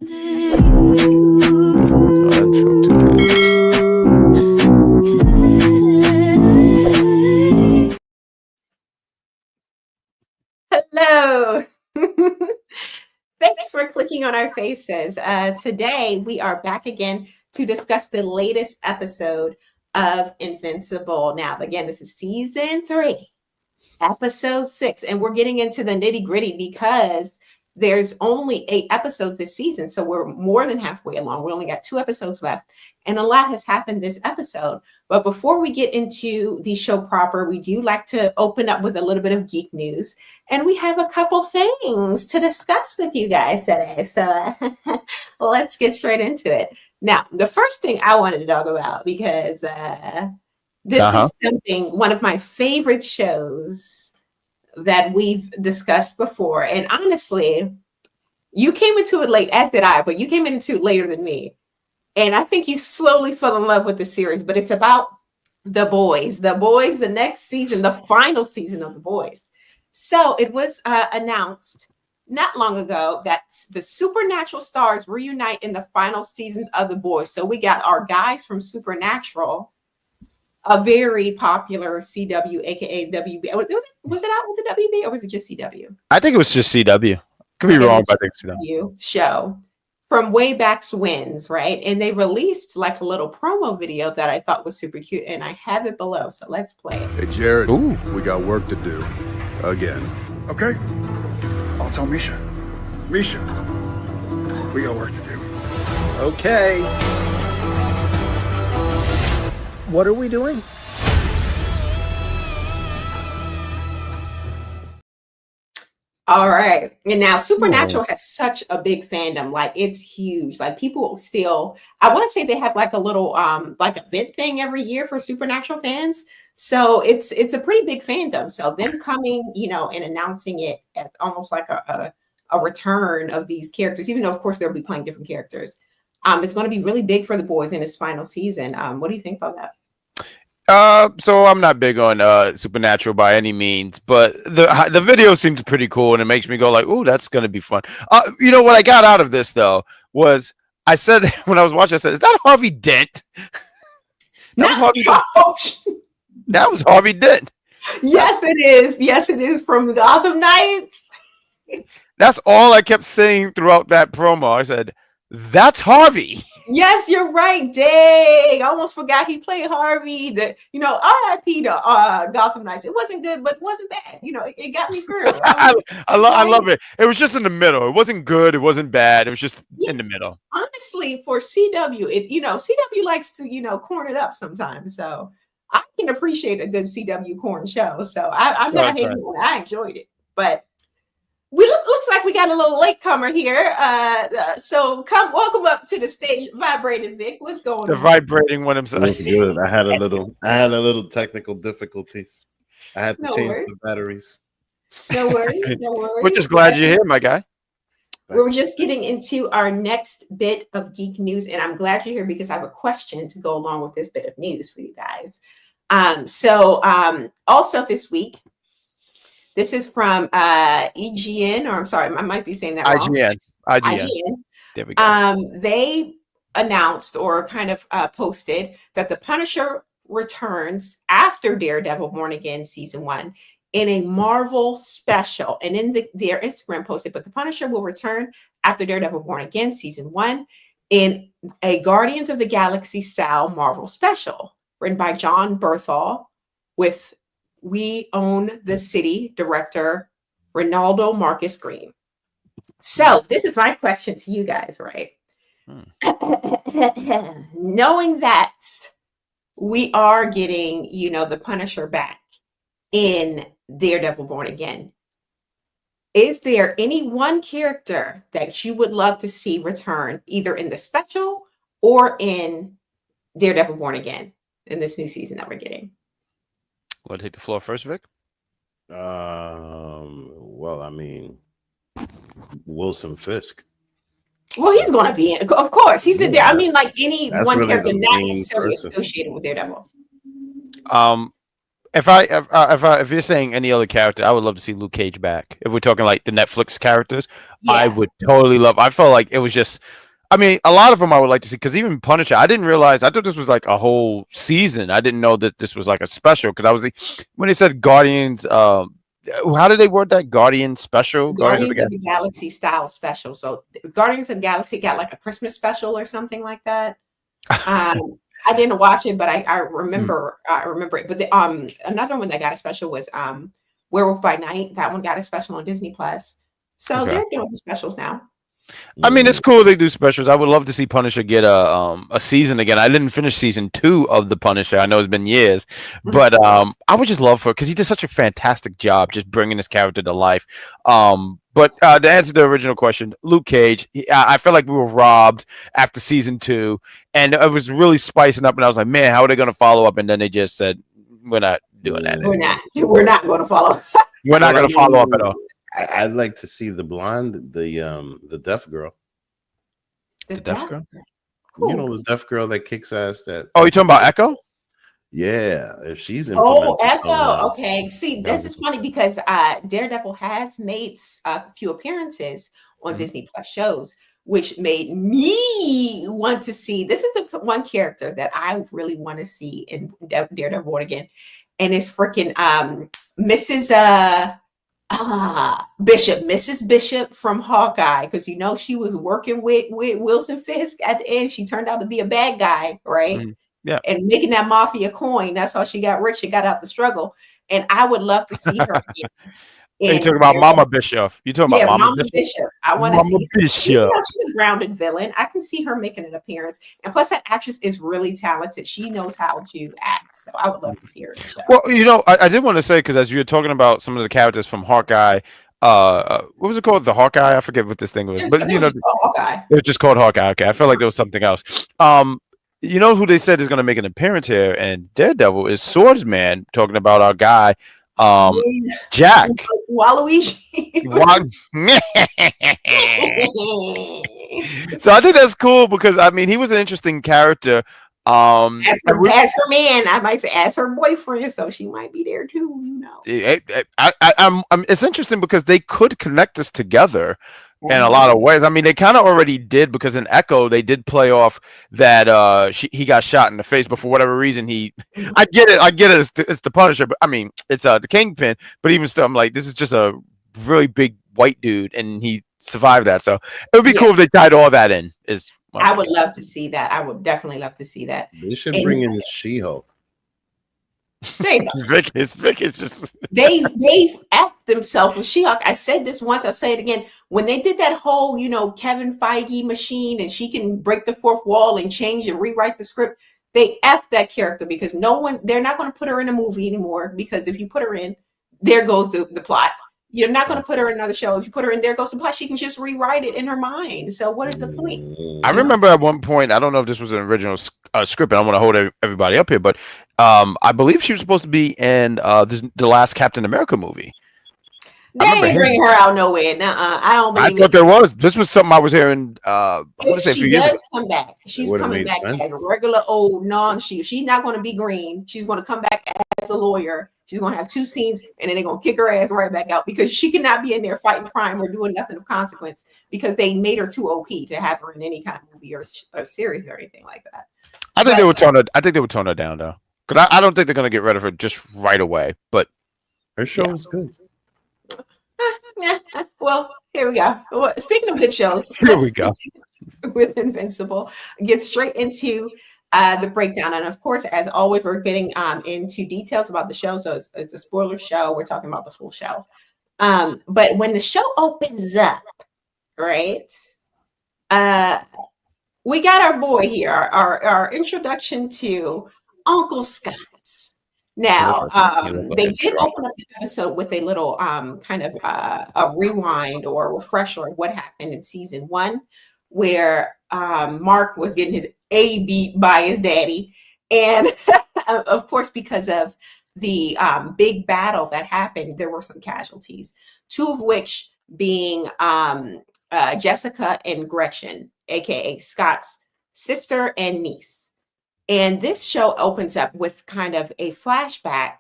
Hello. Thanks for clicking on our faces. Today, we are back again to discuss the latest episode of Invincible. Now, again, this is season 3, episode 6, and we're getting into the nitty gritty because there's only 8 episodes this season. So we're more than halfway along. We only got 2 episodes left, and a lot has happened this episode. But before we get into the show proper, we do like to open up with a little bit of geek news. And we have a couple things to discuss with you guys today. So let's get straight into it. Now, the first thing I wanted to talk about, because this is something, one of my favorite shows that we've discussed before. And honestly, you came into it late, as did I, but you came into it later than me. And I think you slowly fell in love with the series, but it's about The Boys. The Boys, the next season, the final season of The Boys. So it was announced not long ago that the Supernatural stars reunite in the final season of The Boys. So we got our guys from Supernatural, a very popular CW, aka WB. Was it out with the WB or was it just CW? I think it was just CW. Could be wrong, but I think CW show from way back's wins, right? And they released like a little promo video that I thought was super cute, and I have it below. So let's play it. Hey Jared, we got work to do again. Okay, I'll tell Misha. Misha, we got work to do. Okay. What are we doing? All right. And now Supernatural has such a big fandom. Like, it's huge. Like, people still, I want to say they have like a little like event thing every year for Supernatural fans. So it's a pretty big fandom. So them coming, and announcing it as almost like a return of these characters, even though of course they'll be playing different characters. It's going to be really big for The Boys in its final season. What do you think about that? So I'm not big on Supernatural by any means, but the video seems pretty cool, and it makes me go like, "Ooh, that's gonna be fun." What I got out of this though was I said when I was watching, I said, "Is that Harvey Dent?" That was Harvey Dent. Yes, it is. Yes, it is from Gotham Knights. That's all I kept saying throughout that promo. I said, "That's Harvey." Yes, you're right. Dang, I almost forgot he played Harvey. R.I.P. to Gotham Knights. It wasn't good, but it wasn't bad. It got me through. I love it. It was just in the middle. It wasn't good. It wasn't bad. It was just in the middle. Honestly, for CW, CW likes to, corn it up sometimes. So I can appreciate a good CW corn show. So I'm not hating on it. I enjoyed it. But looks like we got a little latecomer here. So welcome up to the stage, Vibrating Vic. What's going on? The vibrating one himself. It was good. I had a little technical difficulties. I had to change the batteries. No worries. We're just glad you're here, my guy. We're just getting into our next bit of geek news, and I'm glad you're here because I have a question to go along with this bit of news for you guys. Also this week, this is from EGN, or I'm sorry, I might be saying that wrong. IGN. There we go. They announced or kind of posted that The Punisher returns after Daredevil Born Again Season 1 in a Marvel special. And in their Instagram posted, but The Punisher will return after Daredevil Born Again Season 1 in a Guardians of the Galaxy style Marvel special written by John Berthal with We Own the City director Ronaldo Marcus Green. So this is my question to you guys, right? Knowing that we are getting, the Punisher back in Daredevil Born Again, is there any one character that you would love to see return either in the special or in Daredevil Born Again in this new season that we're getting? Want to take the floor first, Vic? Well, I mean, Wilson Fisk. Well, he's going to be in, of course. He's in there. I mean, like any That's one really character the not main necessarily person. associated with Daredevil. If you're saying any other character, I would love to see Luke Cage back. If we're talking like the Netflix characters, I Yeah. would totally love. I felt like it was just. I mean, a lot of them I would like to see because even Punisher, I didn't realize. I thought this was like a whole season. I didn't know that this was like a special because I was when they said Guardians. How did they word that? Guardian special, Guardians of the Guardians of Galaxy. the Galaxy style special. So Guardians of the Galaxy got like a Christmas special or something like that. I didn't watch it, but I Mm, remember it. But another one that got a special was Werewolf by Night. That one got a special on Disney Plus. So okay. they're doing specials now. I mean, it's Mm. cool they do specials. I would love to see Punisher get a season again. I didn't finish season 2 of the Punisher. I know it's been years, Mhm. but I would just love for because he did such a fantastic job just bringing this character to life. But to answer the original question, Luke Cage, I feel like we were robbed after season 2, and it was really spicing up. And I was like, man, how are they going to follow up? And then they just said, we're not doing that We're Mm. anymore. not. We're not going to follow. We're not Well, I going to follow up at mean, all. I'd like to see the blonde, the deaf girl. The The deaf death. girl. You know, the deaf girl that kicks ass. Oh, you talking about Echo? Yeah, if she's Oh, implemented Echo. somehow, Okay. See, that would this be is cool. funny because Daredevil has made a few appearances on Mhm. Disney Plus shows, which made me want to see. This is the one character that I really want to see in Daredevil Born Again, and it's freaking Mrs. Bishop, Mrs. Bishop from Hawkeye, because she was working with Wilson Fisk at the end. She turned out to be a bad guy, right? Mhm. Yeah. And making that mafia coin. That's how she got rich. She got out the struggle. And I would love to see her Are you in talking about Daredevil. Mama Bishop? You talking about Yeah, Mama Mama Bishop? Bishop. I want to Mama see her. Bishop. She's a grounded villain. I can see her making an appearance. And plus, that actress is really talented. She knows how to act. So I would love to see her in the show. Well, I did want to say because as you were talking about some of the characters from Hawkeye, what was it called? The Hawkeye? I forget what this thing was, I but think it was just Hawkeye. it was just called Hawkeye. Okay, I felt like there was something else. You know who they said is going to make an appearance here and Daredevil is Swordsman, talking about our guy, Jack. Waluigi. Wa- So I think that's cool because I mean he was an interesting character. As her man, I might say as her boyfriend, so she might be there too. It's interesting because they could connect us together in a lot of ways. I mean, they kind of already did because in Echo they did play off that he got shot in the face, but for whatever reason I get it. It's the Punisher, but I mean it's the Kingpin. But even still, I'm like, this is just a really big white dude, and he survived that. So it would be cool if they tied all that in. I would love to see that. I would definitely love to see that. They should bring in She-Hulk. There you go. Vic is just They've effed themselves with She-Hulk. I said this once, I'll say it again. When they did that whole, Kevin Feige machine and she can break the fourth wall and change and rewrite the script, they effed that character because they're not going to put her in a movie anymore because if you put her in, there goes the plot. You're not going to put her in another show. If you put her in, there goes the plot. She can just rewrite it in her mind. So what is the point? I remember at one point, I don't know if this was an original script, and I want to hold everybody up here, but I believe she was supposed to be in the last Captain America movie. They ain't bringing her out nowhere. I don't believe I thought there was. This was something I was hearing. I want to say a few she years ago. does come back. She's would've coming made back sense. as a regular old non-she. She's not going to be green. She's going to come back as a lawyer. She's going to have 2 scenes, and then they're going to kick her ass right back out because she cannot be in there fighting crime or doing nothing of consequence because they made her too OP to have her in any kind of movie or series or anything like that. I think they would tone her. I think they would tone her down though, because I don't think they're going to get rid of her just right away. But Her show was good. Well, here we go. Well, speaking of good shows, Here we go. With Invincible, get straight into the breakdown. And of course, as always, we're getting into details about the show. So it's a spoiler show. We're talking about the full show. But when the show opens up, right? We got our boy here, our introduction to Uncle Scott. Now, they did open up the episode with a little kind of a rewind or refresher of what happened in season 1, where Mark was getting his A beat by his daddy. And of course, because of the big battle that happened, there were some casualties, 2 of which being Jessica and Gretchen, aka Scott's sister and niece. And this show opens up with kind of a flashback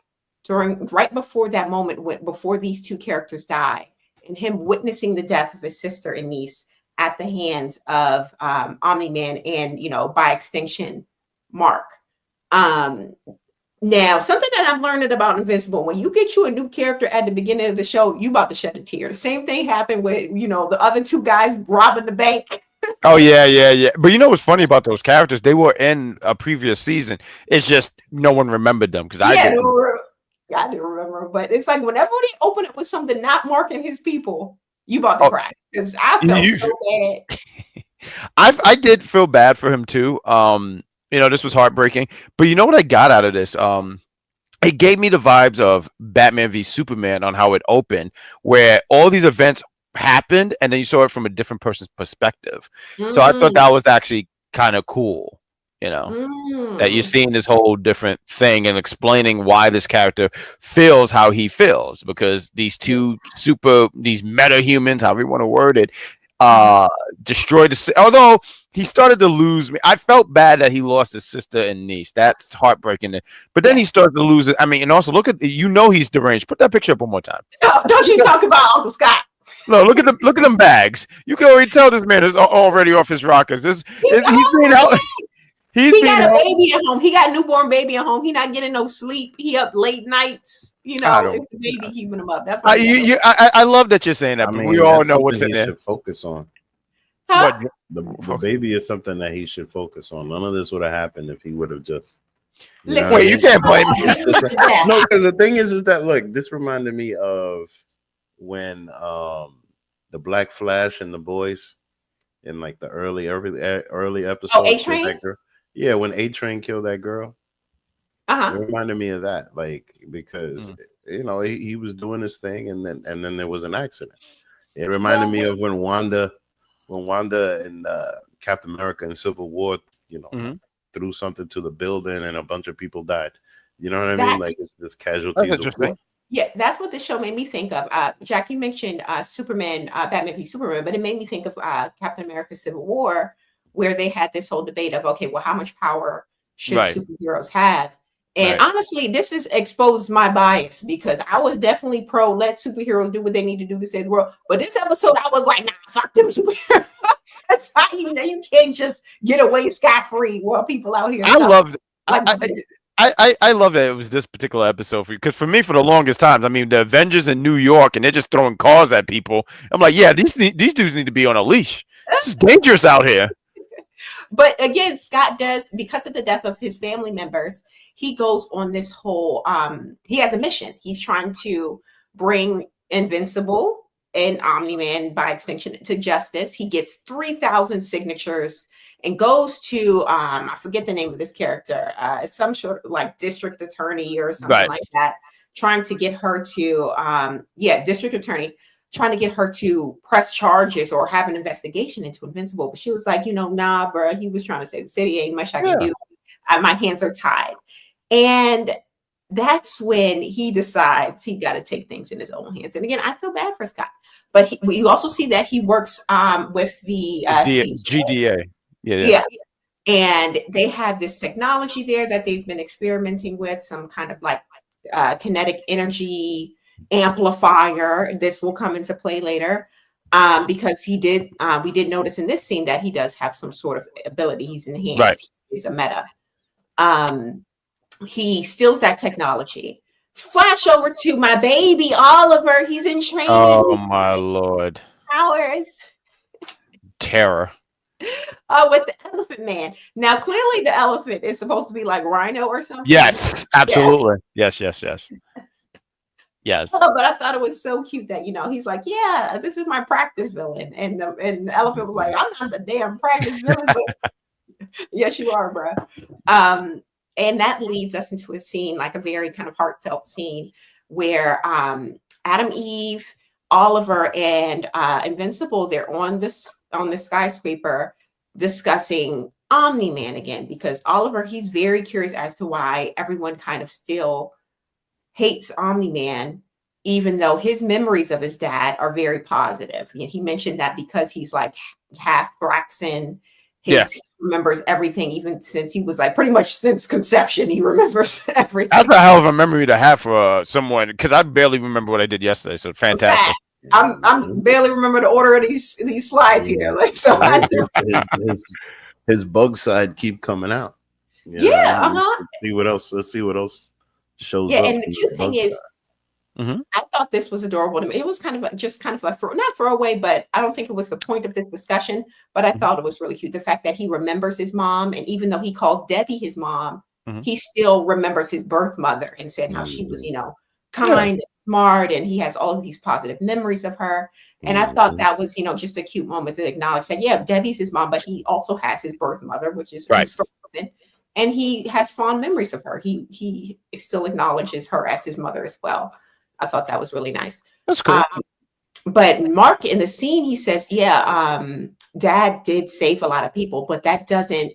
right before that moment, before these two characters die, and him witnessing the death of his sister and niece at the hands of Omni-Man and, by extension, Mark. Now, something that I'm learning about Invincible, when you get you a new character at the beginning of the show, you about to shed a tear. The same thing happened with, the other two guys robbing the bank. Oh yeah. But you know what's funny about those characters? They were in a previous season. It's just no one remembered them because I didn't. I didn't remember, but it's like whenever they open it with something not marking his people, you about to cry because I felt so bad. I did feel bad for him too. This was heartbreaking. But you know what I got out of this? It gave me the vibes of Batman v Superman on how it opened, where all these events happened and then you saw it from a different person's perspective. So I thought that was actually kind of cool, that you're seeing this whole different thing and explaining why this character feels how he feels, because these meta humans, however you want to word it, destroyed the. Although he started to lose me, I felt bad that he lost his sister and niece. That's heartbreaking. But then he started to lose it. I mean, and also look at he's deranged. Put that picture up one more time. Don't you talk about Uncle Scott? No, look at them bags. You can already tell this man is already off his rockers. He's being out. He got a baby at home. He got a newborn baby at home. He not getting no sleep. He up late nights. It's the baby keeping him up. That's what I love that you're saying that. But we all know what's in there. Should focus on. Huh? The baby is something that he should focus on. None of this would have happened if he would have just. Listen, wait, you can't blame me. No, because the thing is that look, this reminded me of when the Black Flash and the boys in like the early episodes. Oh, A-Train? Yeah, when A-Train killed that girl. Uh-huh. It reminded me of that, like, because he was doing his thing and then there was an accident. It reminded me of when Wanda and Captain America in Civil War, threw something to the building and a bunch of people died. You know what I mean? Like it's just casualties. Of war. Yeah, that's what the show made me think of. Jack, you mentioned Batman v Superman, but it made me think of Captain America Civil War, where they had this whole debate of, okay, well, how much power should superheroes have? And honestly, this has exposed my bias because I was definitely pro let superheroes do what they need to do to save the world. But this episode, I was like, nah, fuck them superheroes. That's why you can't just get away scot-free while people out here. I loved it. I love that it was this particular episode for you, because for me, for the longest time, I mean, the Avengers in New York and they're just throwing cars at people. I'm like, yeah, these dudes need to be on a leash. It's dangerous out here. But again, Scott does, because of the death of his family members, he goes on this whole, he has a mission. He's trying to bring Invincible and Omni-Man by extension to justice. He gets 3,000 signatures and goes to, I forget the name of this character, some sort of like district attorney or something like that, trying to get her to, district attorney, trying to get her to press charges or have an investigation into Invincible. But she was like, nah, bro, he was trying to save the city. Ain't much I can do. My hands are tied. And that's when he decides he got to take things in his own hands. And again, I feel bad for Scott. But we also see that he works with the GDA. Yeah. And they have this technology there that they've been experimenting with, some kind of like kinetic energy amplifier. This will come into play later because we did notice in this scene that he does have some sort of ability. He's enhanced. He's a meta. He steals that technology. Flash over to my baby Oliver. He's in training. Oh my Lord. Powers. Terror. With the elephant man. Now, clearly the elephant is supposed to be like Rhino or something. Yes, absolutely. Yes. Yes. But I thought it was so cute that, he's like, yeah, this is my practice villain. And the elephant was like, I'm not the damn practice villain, but yes, you are, bro. And that leads us into a scene, like a very kind of heartfelt scene where Adam, Eve, Oliver, and Invincible, they're on the skyscraper discussing Omni-Man again, because Oliver, he's very curious as to why everyone kind of still hates Omni-Man, even though his memories of his dad are very positive. He mentioned that because he's like half Braxton, Yeah. He remembers everything, even since he was like pretty much since conception. He remembers everything. That's a hell of a memory to have for someone, because I barely remember what I did yesterday. So fantastic. I'm barely remember the order of these slides here. Like, so I know. His bug side keep coming out. You Yeah, know? Let's see what else shows yeah, up. and the cute thing is, Mhm. I thought this was adorable to me. It was kind of like not throwaway, but I don't think it was the point of this discussion. But I thought it was really cute. The fact that he remembers his mom, and even though he calls Debbie his mom, he still remembers his birth mother and said how she was, kind and smart, and he has all of these positive memories of her. And I thought that was, just a cute moment to acknowledge that, yeah, Debbie's his mom, but he also has his birth mother, which is Right. his first person, and he has fond memories of her. He still acknowledges her as his mother as well. I thought that was really nice. That's cool. But Mark in the scene, he says, yeah, Dad did save a lot of people, but that doesn't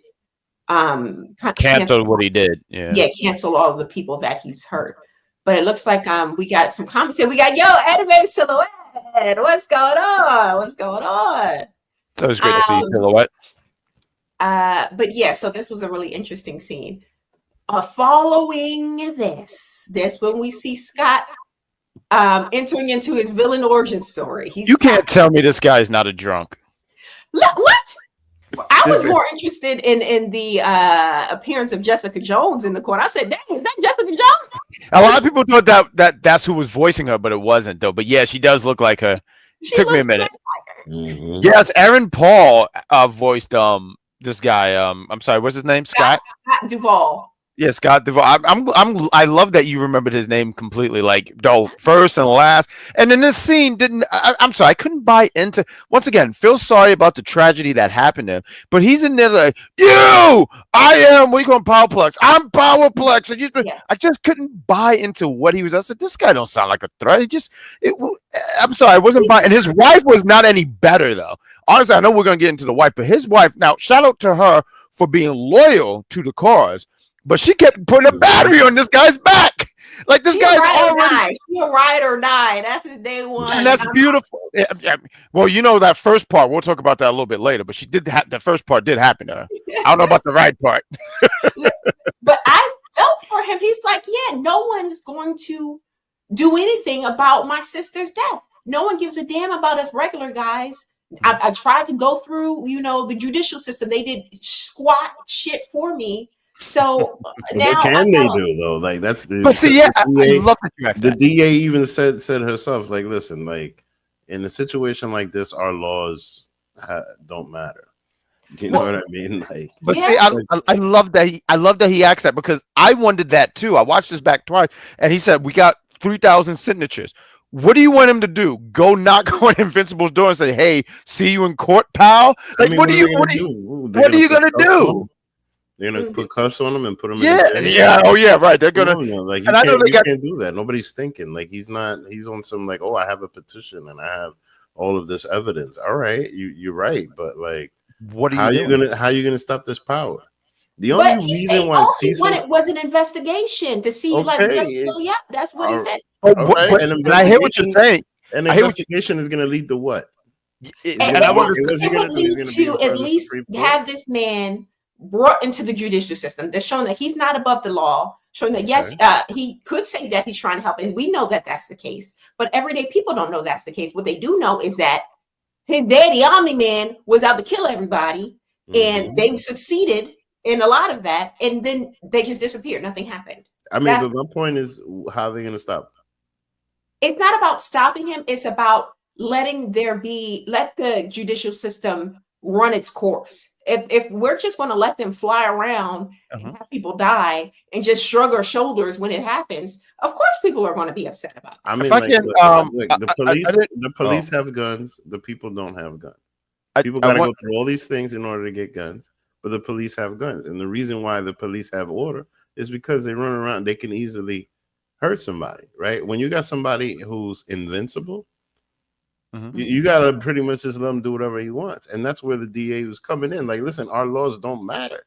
kind of Cancel what he did. Yeah. cancel all of the people that he's hurt. But it looks like we got some comments here. We got animated silhouette. What's going on? What's going on? So it's great to see Silhouette. But yeah, so this was a really interesting scene. Following this when we see Scott entering into his villain origin story. You can't tell me this guy is not a drunk. What? I was more interested in the appearance of Jessica Jones in the corner. I said, "Dang, is that Jessica Jones?" A lot of people thought that's who was voicing her, but it wasn't though. But yeah, she does look like her. Took me a minute. Yes, Aaron Paul voiced this guy. I'm sorry, what's his name? Scott Duvall. Yeah, Scott Duvall. I love that you remembered his name completely, like first and last. And in this scene, I'm sorry, I couldn't buy into. Once again, feel sorry about the tragedy that happened to him, but he's in there like, I am. What do you call him? Powerplex. I'm Powerplex. I just couldn't buy into what he was. I said, this guy don't sound like a threat. I'm sorry, I wasn't buying. And his wife was not any better though. Honestly, I know we're gonna get into the wife, but his wife. Now, shout out to her for being loyal to the cause. But she kept putting a battery on this guy's back. Like this guy's already. She'll ride or die. That's his day one. And that's beautiful. Yeah. Well, that first part. We'll talk about that a little bit later. But she did. The first part did happen to her. I don't know about the right part. But I felt for him. He's like, yeah, no one's going to do anything about my sister's death. No one gives a damn about us regular guys. I tried to go through, the judicial system. They did squat shit for me. So now what can they do though? Like that's the. But see, I love that you asked the that. DA even said herself, like, listen, like in a situation like this, our laws don't matter. You know what I mean? Like, but see, I love that. I love that he asked that because I wondered that too. I watched this back twice, and he said we got 3,000 signatures. What do you want him to do? Go knock on Invincible's door and say, "Hey, see you in court, pal." Like, what are you gonna do? They're gonna put cuffs on him and put him. Oh yeah, right. They're gonna. Like you can't do that. Nobody's thinking. Like he's not. He's on some like, I have a petition and I have all of this evidence. All right, you're right, but like, how are you gonna stop this power? The only reason why it was an investigation to see that's what he said. And I hear what you're saying. An investigation is gonna lead to what? It would lead to at least have this man brought into the judicial system. They're showing that he's not above the law, showing that yes, he could say that he's trying to help, and we know that that's the case. But everyday people don't know that's the case. What they do know is that his daddy, Omni-Man, was out to kill everybody, and they succeeded in a lot of that, and then they just disappeared. Nothing happened. I mean, my point is, how are they going to stop? It's not about stopping him. It's about let the judicial system run its course. If we're just going to let them fly around and have people die and just shrug our shoulders when it happens, of course people are going to be upset about it. I mean, the police have guns. The people don't have guns. People got to go through all these things in order to get guns, but the police have guns. And the reason why the police have order is because they run around. They can easily hurt somebody, right? When you got somebody who's invincible, you gotta pretty much just let him do whatever he wants, and that's where the DA was coming in. Like, listen, our laws don't matter.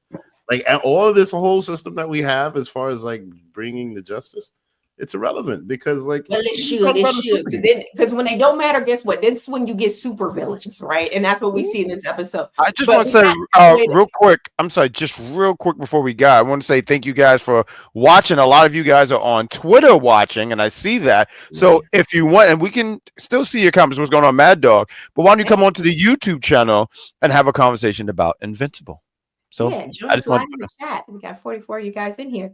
Like, all of this whole system that we have, as far as like bringing the justice, it's irrelevant because like Well, it he's should, talking it about a should, superhero. because when they don't matter, guess what? That's when you get super villains, right? And that's what we see in this episode. I just But want to we say, got situated. real quick. I'm sorry, just real quick before we go, I want to say thank you guys for watching. A lot of you guys are on Twitter watching, and I see that. So if you want, and we can still see your comments, what's going on, Mad Dog. But why don't you come onto the YouTube channel and have a conversation about Invincible? So Yeah, join I us just want live in the chat. We got 44 of you guys in here.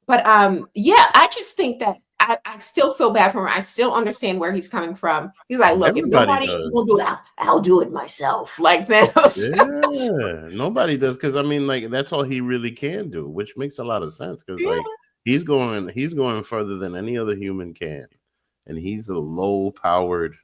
But yeah, I just think that I still feel bad for him. I still understand where he's coming from. He's like, look, if Everybody nobody else does. will do it, I'll do it myself. Like that. Yeah, nobody does because I mean, like that's all he really can do, which makes a lot of sense because like he's going further than any other human can, and he's a low-powered.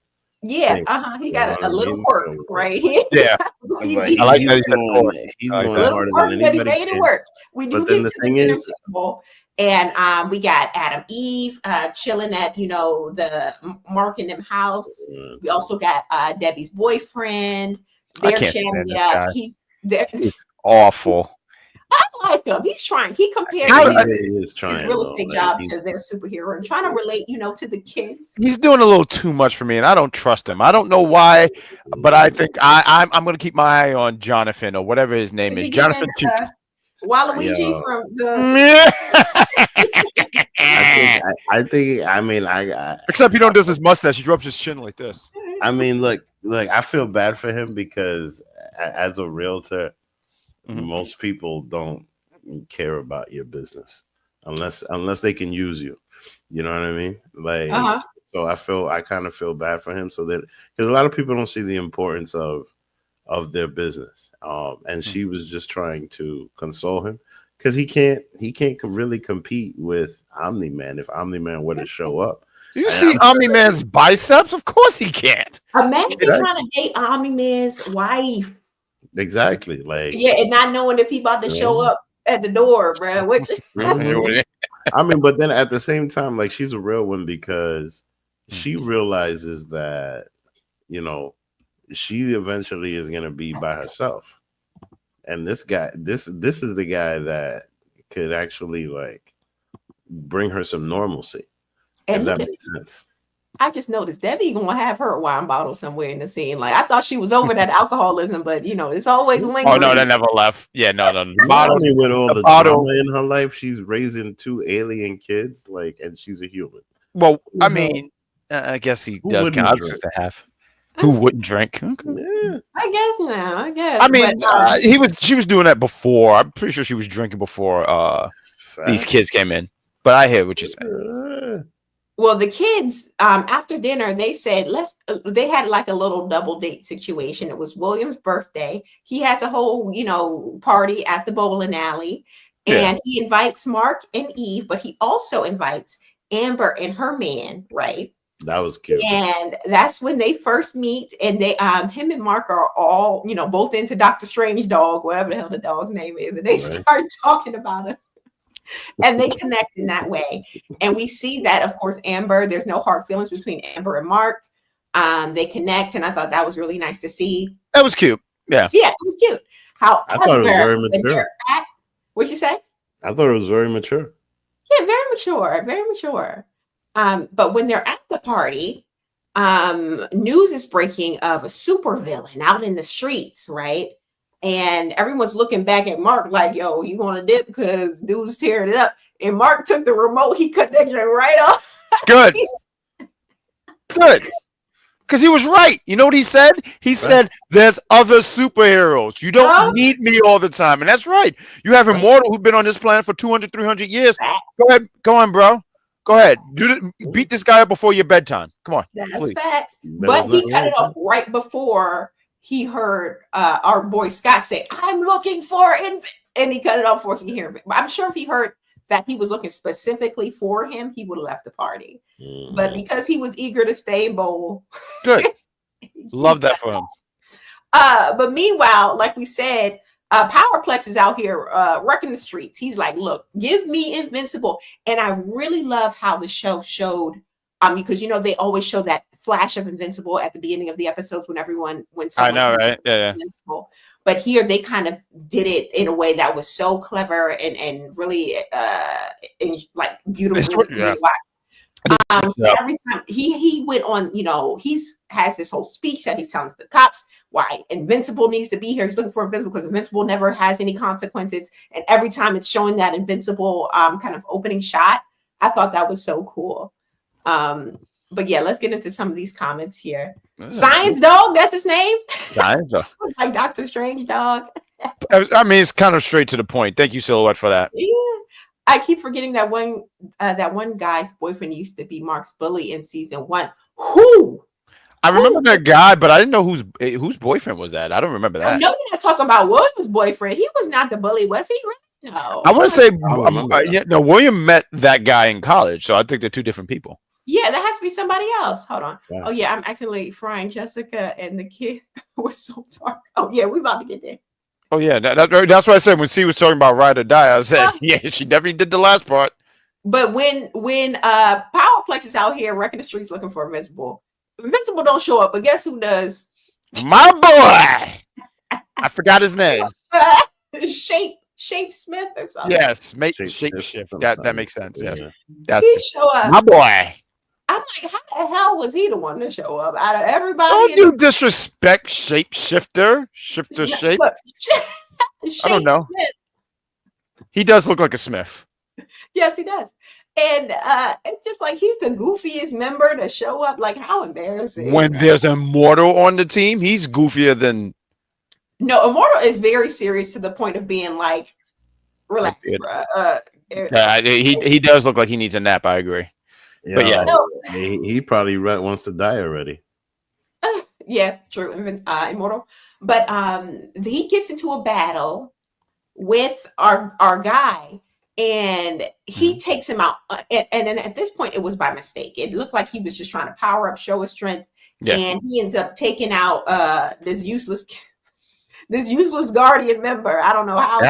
Yeah, thing, He you got know what a I little mean? quirk So, right here. Yeah, like, I like that he he's said quirk. he's I like going that. Little harder quirk, than but he anybody made it can. work. We do But then get the to thing the is, Invincible, and we got Adam Eve chilling at the Mark and them house. We also got Debbie's boyfriend. I They're can't chatting stand it this up. guy. He's there. It's awful. I like him. He's trying. He compared How- his, he is his trying real though. estate Like, job to their superhero and trying to relate, to the kids. He's doing a little too much for me, and I don't trust him. I don't know why, but I think I'm going to keep my eye on Jonathan or whatever his name Is is. he Jonathan. giving Waluigi Yo. from the? I mean, I Except he don't does his mustache. He drops his chin like this. I mean, look, I feel bad for him because as a realtor, most people don't care about your business unless they can use you. You know what I mean? Like, so I kind of feel bad for him. So that because a lot of people don't see the importance of their business. And she was just trying to console him because he can't really compete with Omni-Man if Omni-Man were to show up. Do you see Omni-Man's biceps? Of course he can't. Imagine trying to date Omni-Man's wife. Exactly. Like, yeah, and not knowing if he about to show up at the door, bro. Which I mean, but then at the same time, like she's a real one because she realizes that, she eventually is gonna be by herself. And this guy, this is the guy that could actually like bring her some normalcy. and If that makes sense. I just noticed Debbie gonna have her wine bottle somewhere in the scene. Like I thought she was over that alcoholism, but it's always lingering. Oh no, that never left. Yeah, no. Not only with all the bottle. drama in her life, she's raising 2 alien kids, and she's a human. Well, I mean, I guess he does wouldn't count drink? to have. Who wouldn't drink? Okay. Yeah. I guess now. I guess. I mean, but, she was doing that before. I'm pretty sure she was drinking before these kids came in. But I hear what you're saying. well, the kids after dinner they said they had like a little double date situation. It was William's birthday. He has a whole party at the bowling alley, and he invites Mark and Eve, but he also invites Amber and her man, right? That was cute. And that's when they first meet, and they him and Mark are all both into Doctor Strange dog, whatever the hell the dog's name is, and they start talking about him. And they connect in that way. And we see that, of course, Amber, there's no hard feelings between Amber and Mark. They connect, and I thought that was really nice to see. That was cute. Yeah. Yeah, it was cute. However, I thought it was very when mature. they're at, what'd you say? I thought it was very mature. Yeah, very mature, very mature. But when they're at the party, news is breaking of a supervillain out in the streets, right? And everyone's looking back at Mark like, yo, you gonna dip because dude's tearing it up. And Mark took the remote, he cut that joint right off. Good. Good. Because he was right. You know what he said? He said, there's other superheroes. You don't need me all the time. And that's right. You have Immortal who've been on this planet for 200, 300 years. Go ahead. Go on, bro. Go ahead. Beat this guy up before your bedtime. Come on. That's please. facts. But he cut it off right before he heard our boy Scott say, I'm looking for it. And he cut it off before he heard it. But I'm sure if he heard that he was looking specifically for him, he would have left the party. But because he was eager to stay in bowl. Good. Love that for him. But meanwhile, like we said, Powerplex is out here wrecking the streets. He's like, look, give me Invincible. And I really love how the show showed, because they always show that flash of Invincible at the beginning of the episodes when I know, right? Yeah. Invincible. But here they kind of did it in a way that was so clever and really like beautiful to watch. So every time he went on, he's has this whole speech that he's telling the cops why Invincible needs to be here. He's looking for Invincible because Invincible never has any consequences. And every time it's showing that Invincible kind of opening shot, I thought that was so cool. But yeah, let's get into some of these comments here. Science Dog, that's his name. Science Dog. It's like Doctor Strange Dog. I mean, it's kind of straight to the point. Thank you, Silhouette, for that. Yeah. I keep forgetting that one guy's boyfriend used to be Mark's bully in season 1. Who? I remember that guy, but I didn't know whose boyfriend was that. I don't remember that. No, you're not talking about William's boyfriend. He was not the bully, was he? No. I want to say, no, William met that guy in college, so I think they're two different people. Yeah, that has to be somebody else. Hold on. Yeah. Oh yeah, I'm accidentally frying Jessica and the kid was so dark. Oh yeah, we about to get there. Oh yeah, that's what I said when C was talking about ride or die. I said, yeah, she definitely did the last part. But when Powerplex is out here wrecking the streets looking for Invincible, Invincible don't show up. But guess who does? My boy. I forgot his name. Shape Smith or something. Yes, shape shift. That makes sense. Yes, that's he show up. My boy. I'm like, how the hell was he the one to show up out of everybody? Don't you disrespect shapeshifter? Shifter shape? Look, I don't know. Smith. He does look like a Smith. Yes, he does. And it's just like he's the goofiest member to show up. Like, how embarrassing. When there's Immortal on the team, he's goofier than. No, Immortal is very serious to the point of being like, relax, bro. Yeah, he does look like he needs a nap. I agree. Yeah, but yeah, he probably wants to die already. Yeah, true. Immortal. But he gets into a battle with our guy, and he takes him out. And then at this point, it was by mistake. It looked like he was just trying to power up, show his strength, and he ends up taking out this useless Guardian member. I don't know how.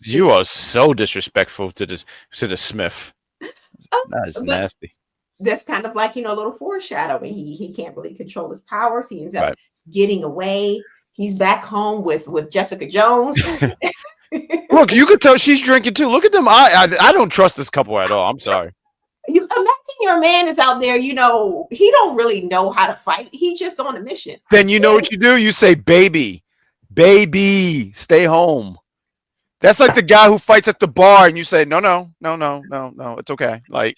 You are so disrespectful to the Smith. That is nasty. That's kind of like, a little foreshadowing. He can't really control his powers. He ends up getting away. He's back home with Jessica Jones. Look, you could tell she's drinking too. Look at them. I don't trust this couple at all. I'm sorry. You imagine your man is out there, he don't really know how to fight. He's just on a mission. Then you know what you do? You say, baby, stay home. That's like the guy who fights at the bar and you say, no, it's okay. Like,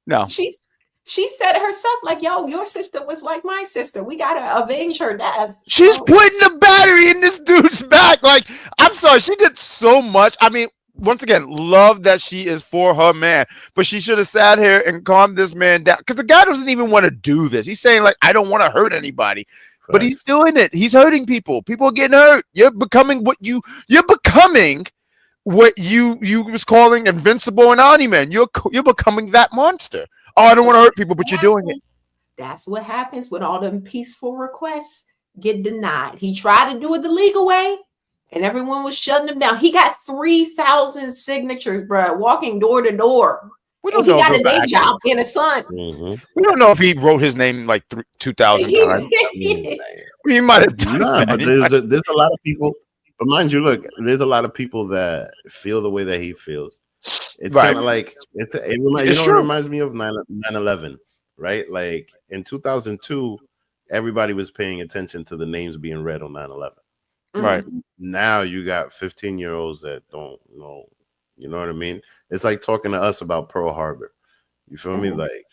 no. She said it herself, like, yo, your sister was like my sister. We gotta avenge her death. She's putting the battery in this dude's back. Like, I'm sorry, she did so much. I mean, once again, love that she is for her man, but she should have sat here and calmed this man down, because the guy doesn't even want to do this. He's saying, like, I don't want to hurt anybody. But he's doing it. He's hurting people. People are getting hurt. You're becoming what you was calling Invincible and Omni-Man. You're becoming that monster. Oh, I don't want to hurt people, but you're doing it. That's what happens when all them peaceful requests get denied. He tried to do it the legal way, and everyone was shutting him down. He got 3,000 signatures, bro, walking door to door. We don't know. He got a day job in a son. Mm-hmm. We don't know if he wrote his name like 2,000 times. He might have done that. But there's a lot of people. But mind you, look, there's a lot of people that feel the way that he feels. It's kind of like it reminds me of 9/11, right? Like in 2002, everybody was paying attention to the names being read on 9/11. Right. Now you got 15-year-olds that don't know. You know what I mean? It's like talking to us about Pearl Harbor. You feel me? Like,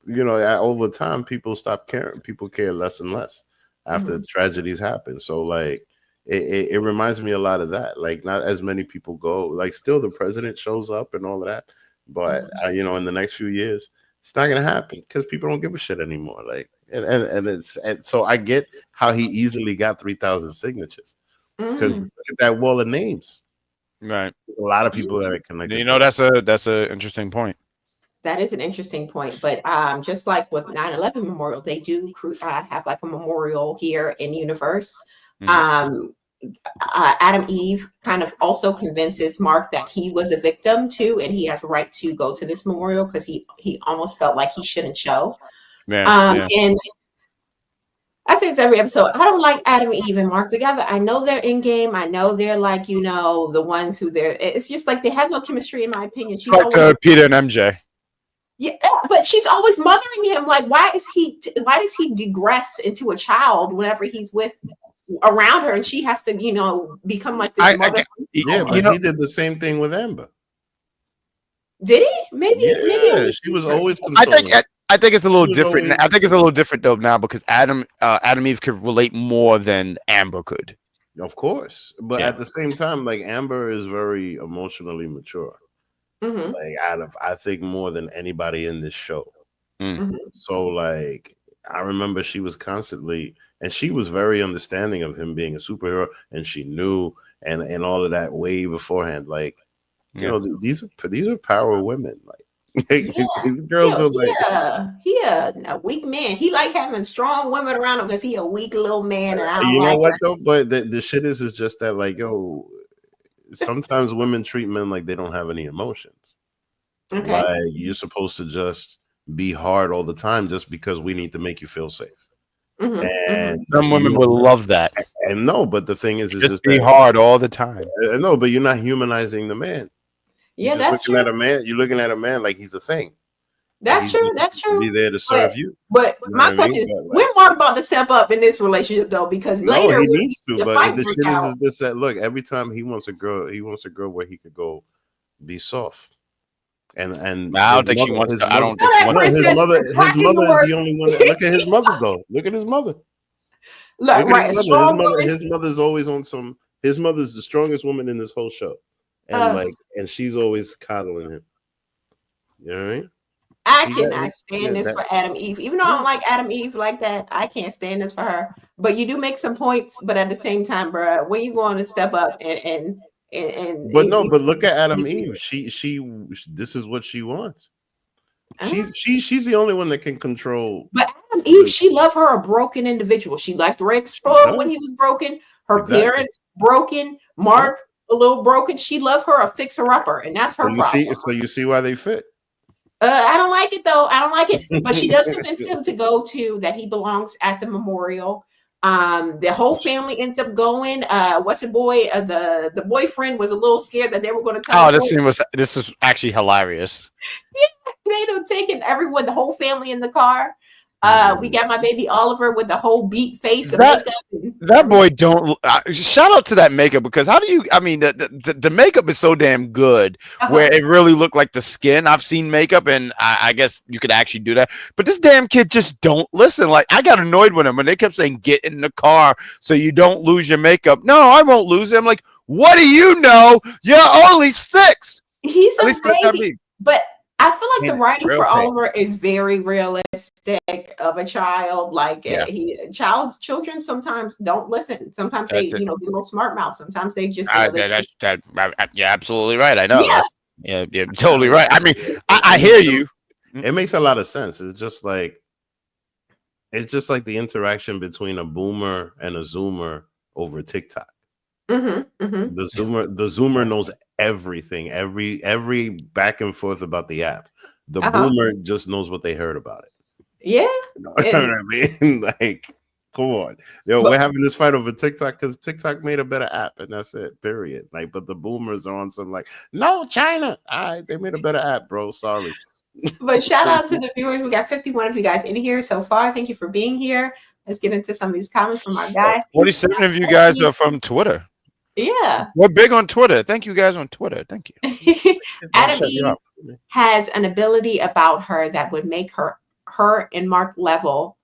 over time, people stop caring. People care less and less after tragedies happen. So, like, it reminds me a lot of that. Like, not as many people go. Like, still the president shows up and all of that. But, in the next few years, it's not going to happen because people don't give a shit anymore. Like, and so I get how he easily got 3,000 signatures because look at that wall of names. Right. A lot of people that are connected. That's a interesting point. That is an interesting point. But just like with 9/11 Memorial, they do have like a memorial here in Universe. Adam Eve kind of also convinces Mark that he was a victim too, and he has a right to go to this memorial because he almost felt like he shouldn't show. And I say it's every episode. I don't like Adam, Eve, and Mark together. I know they're in game. I know they're like, the ones who they're. It's just like they have no chemistry, in my opinion. It's like Peter and MJ. Yeah, but she's always mothering him. Like, why does he digress into a child whenever he's with around her, and she has to, become like this I mother? Yeah, you but know, he did the same thing with Amber. Did he? Maybe I Yeah, she was misheard. always I think consoling. I think it's a She little was different. always I think it's a little different though now because Adam Eve could relate more than Amber could. of course, but Yeah. at the same time, like Amber is very emotionally mature. Mm-hmm, Like out of I think more than anybody in this show. Mm. mm-hmm. So like I remember she was constantly and she was very understanding of him being a superhero and she knew and all of that way beforehand. Like, you Yeah. know, these are power women. Like Yeah, these girls are like he a weak man. He like having strong women around him because he a weak little man, and I don't you know like what it. though? But the shit is just that like, yo, sometimes women treat men like they don't have any emotions. Okay. Like you're supposed to just be hard all the time just because we need to make you feel safe. Mm-hmm, mm-hmm. And Some women will love that. and no, but the thing is Just just be that hard all the time. no, but you're not humanizing the man. Yeah, You're just that's looking at true. a man. You're looking at a man like he's a thing. Like That's he's true. just That's to be true. there to But serve you. but You know my what I question mean? is, But when like, Mark about to step up in this relationship though? Because no, later he when needs to. the But fight the break shit out, is this that look every time he wants a girl where he could go be soft. And I his don't think she mother, wants his to. I mother, don't tell think she that wants no, to do princess that. to his clock into mother is work. the only one. Look at his mother though. Look at his mother. Look, Look at his right, a mother. strong woman. His mother's always on some. His mother's the strongest woman in this whole show, and Uh, like, and she's always coddling him. You know what I mean? I He got cannot stand this that. for Adam Eve. Even though I Yeah. don't like Adam Eve like that, I can't stand this for her. But you do make some points. But at the same time, bro, when you going to step up But no, you but look at Adam Eve. She this is what she wants. uh, She's the only one that can control. but Adam Eve, she loved her a broken individual. She liked Rick She Sproul when does he was broken. Her exactly. parents broken. Yeah. Mark a little broken. She loved her a fixer upper, and that's her problem. So you see why they fit. I don't like it though. I don't like it. But she does convince him to go to that he belongs at the memorial. The whole family ends up going. What's the boy? The boyfriend was a little scared that they were going to Oh, teleport. this is actually hilarious. They ended up taking everyone, the whole family in the car. We Mm. got my baby Oliver with the whole beat face and That makeup. And that boy don't. Shout out to that makeup because how do you? I mean, the makeup is so damn good where it really looked like the skin. I've seen makeup and I guess you could actually do that, but this damn kid just don't listen. Like I got annoyed with him when they kept saying get in the car so you don't lose your makeup. No, I won't lose it. I'm like, what do you know? You're only 6. he's At a least for the time baby. being. But I feel like the Pain, writing real for pain. Oliver is very realistic of a child. Like Yeah. children sometimes don't listen. Sometimes they, That's it. get a little smart mouth. Sometimes they just, You're absolutely right. I know. Yeah. You're totally right. I mean, I hear you. It makes a lot of sense. It's just like the interaction between a boomer and a zoomer over TikTok. Mm-hmm, mm-hmm. The zoomer knows everything, every back and forth about the app. The Uh-huh. boomer just knows what they heard about it. Yeah. You know what I mean? Like, come on. Yo, But- we're having this fight over TikTok because TikTok made a better app, and that's it. Period. Like, but the boomers are on some like, no, China. They made a better app, bro. Sorry. But shout out to the viewers. We got 51 of you guys in here so far. Thank you for being here. Let's get into some of these comments from our guy. 47 of you guys are from Twitter. Yeah. We're big on Twitter. Thank you guys on Twitter. Thank you. Adam Shut you Eve up. has an ability about her that would make her and Mark level,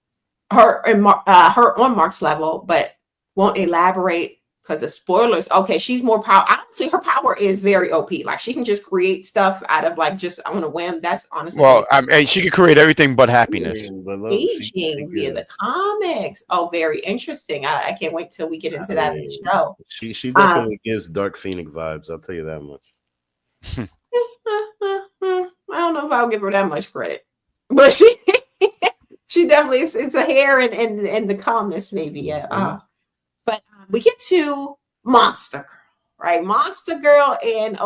her on Mark's level, but won't elaborate because of spoilers. Okay, she's more power. Honestly, her power is very OP. Like she can just create stuff out of like just on a whim. That's honestly Well, she could create everything but happiness. But look, aging via the comics. Oh, very interesting. I can't wait till we get into that in the show. She definitely gives Dark Phoenix vibes. I'll tell you that much. I don't know if I'll give her that much credit, but she definitely it's a hair and the calmness maybe. Yeah. But we get to Monster Girl, right? Monster Girl and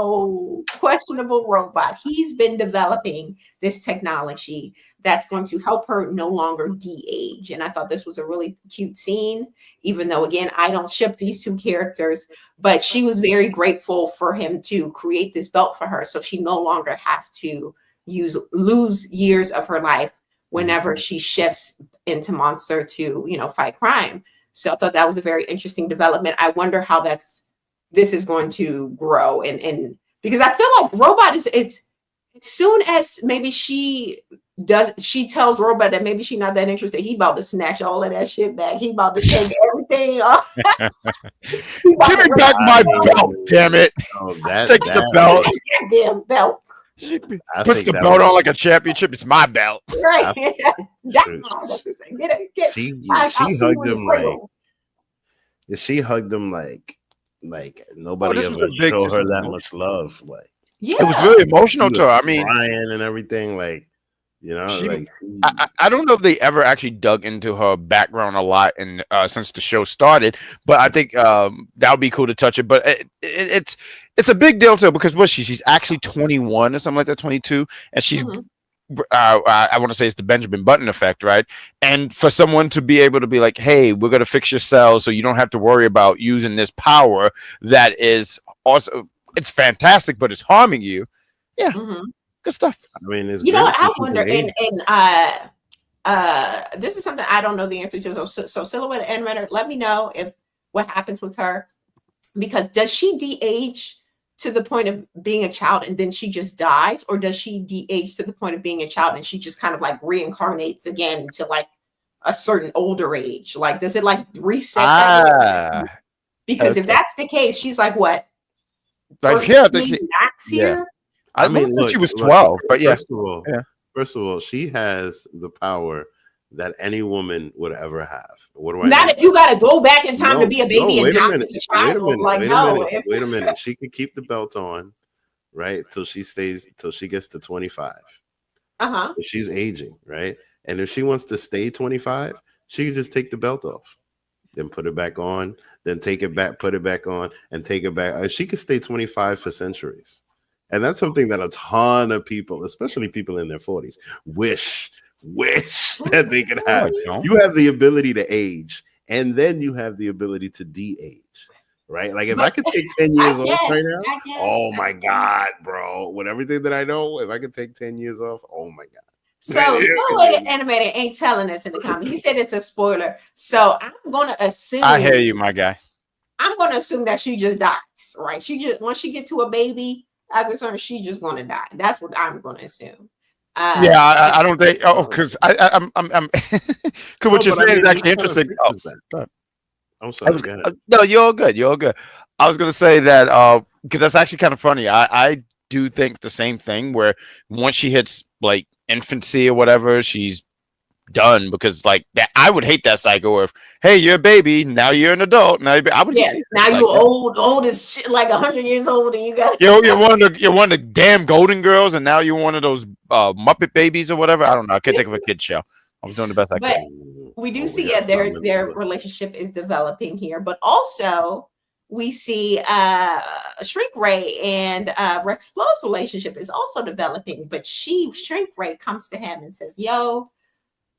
questionable robot. He's been developing this technology that's going to help her no longer de-age. And I thought this was a really cute scene, even though, again, I don't ship these two characters, but she was very grateful for him to create this belt for her. So she no longer has to lose years of her life whenever she shifts into monster to, fight crime. So I thought that was a very interesting development. I wonder how this is going to grow, and because I feel like Robot is as soon as maybe she tells Robot that maybe she's not that interested, he about to snatch all of that shit back. He about to take everything off. Give me back my belt, damn it. Takes the belt. Damn belt. She puts the belt on like a championship. It's my belt. Right. That's what I'm saying. She hugged him like. She hugged him like nobody ever showed her that much love. Like, yeah, it was really emotional to her. I mean, crying and everything. Like, I don't know if they ever actually dug into her background a lot and since the show started, but I think that would be cool to touch it. But it's a big deal to her because she's actually 21 or something like that, 22, and she's I want to say it's the Benjamin Button effect, right? And for someone to be able to be like, hey, we're going to fix your cells so you don't have to worry about using this power that is also, it's fantastic, but it's harming you. Yeah. Good stuff. I mean, it's what I wonder, and this is something I don't know the answer to. So Silhouette Animator, let me know what happens with her, because does she de-age to the point of being a child and then she just dies, or does she de-age to the point of being a child and she just kind of like reincarnates again to like a certain older age? Like, does it like reset that? Because if that's the case, she's like what? Like, yeah, I think here. I mean, look, she was 12, but yeah. First of all, she has the power that any woman would ever have. What do I Not mean? if you got to go back in time to be a baby and die as a child. Wait a minute. She could keep the belt on, right? Till she gets to 25. She's aging, right? And if she wants to stay 25, she can just take the belt off, then put it back on, then take it back, put it back on, and take it back. She could stay 25 for centuries. And that's something that a ton of people, especially people in their 40s, wish that they could have. You have the ability to age, and then you have the ability to de-age, right? Like, if I could take 10 years off right now, oh my God, bro. With everything that I know, if I could take 10 years off, oh my God. So Silhouette Animator ain't telling us in the comments. He said it's a spoiler. So I'm going to assume. I hear you, my guy. I'm going to assume that she just dies, right? Once she get to a baby, I'm concerned she just going to die. That's what I'm going to assume. I don't think. Oh, because I'm. Because what you're saying is actually interesting. I'm sorry. No, you're all good. You're all good. I was going to say that because that's actually kind of funny. I do think the same thing. Where once she hits like infancy or whatever, she's done, because like that I would hate that cycle of, hey, you're a baby, now you're an adult, now I would now you're old as shit, like 100 years old, and you got you're one of the damn Golden Girls, and now you're one of those Muppet Babies or whatever. I don't know. I can't think of a kid show. I was doing the best I could. We do see their relationship is developing here, but also we see Shrink Ray and Rex Flo's relationship is also developing, but Shrink Ray comes to him and says, yo,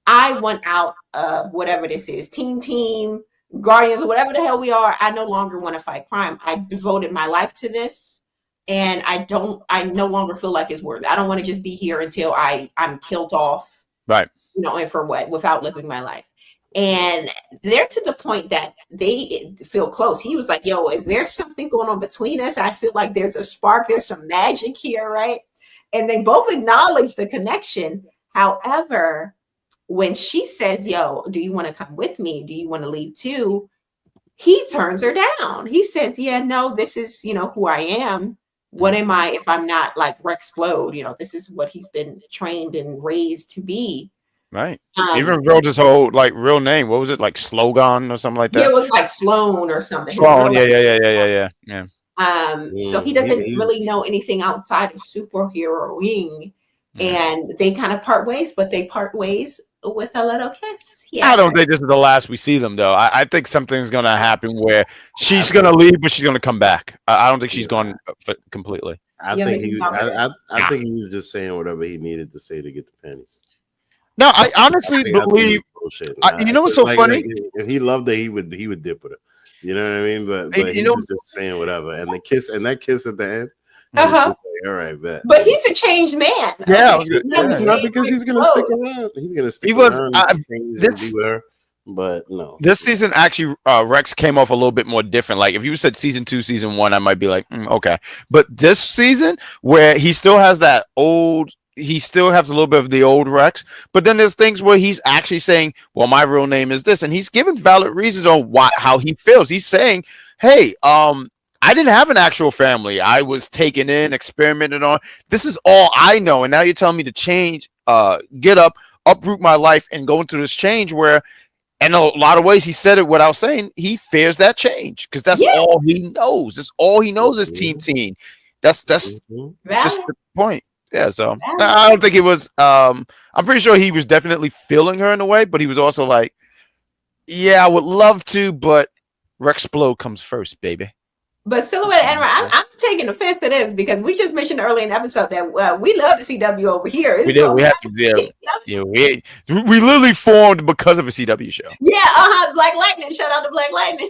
I want out of whatever this is, Team, Guardians, or whatever the hell we are. I no longer want to fight crime. I devoted my life to this, and I no longer feel like it's worth it. I don't want to just be here until I'm killed off. Right. And for what? Without living my life. And they're to the point that they feel close. He was like, yo, is there something going on between us? I feel like there's a spark. There's some magic here, right? And they both acknowledge the connection. However, when she says, yo, do you want to come with me? Do you want to leave too? He turns her down. He says, yeah, no, this is, who I am. What am I if I'm not like Rex Flode? This is what he's been trained and raised to be. Right. Even wrote his whole like real name. What was it, like Slogan or something like that? Yeah, it was like Sloan or something. Sloan, yeah. So he doesn't really know anything outside of superheroing. And they kind of part ways, but they part ways with a little kiss. Yeah. I don't think this is the last we see them, though. I think something's going to happen where she's going to leave, but she's going to come back. I don't think she's gone completely. I think he was just saying whatever he needed to say to get the pennies. No, I honestly believe. You know what's so funny? Like, if he loved her, he would dip with her. You know what I mean? But he was just saying whatever. And the kiss, and that kiss at the end, All right, bet. But he's a changed man. Yeah, I Okay? was He's good. not the Yeah. It's not same because he's gonna explode. stick around. He's gonna stick He was around. Change this and beware. But no, this season actually Rex came off a little bit more different. Like if you said season 2, season 1, I might be like, okay. But this season where he still has that old, he still has a little bit of the old Rex, but then there's things where he's actually saying, well, my real name is this, and he's given valid reasons on why how he feels. He's saying, hey, I didn't have an actual family. I was taken in, experimented on. This is all I know. And now you're telling me to change, get up, uproot my life, and go into this change where, in a lot of ways, he said it without saying, he fears that change because that's Yeah. all he knows. That's all he knows is teen. That's Mhm. just Valid. the point. Yeah, so Valid. I don't think it was. I'm pretty sure he was definitely feeling her in a way, but he was also like, yeah, I would love to, but Rexplode comes first, baby. But Silhouette Admiral, I'm taking offense to this because we just mentioned earlier in the episode that we love the CW over here. We did. We had to. Yeah, we literally formed because of a CW show. Yeah, Black Lightning. Shout out to Black Lightning.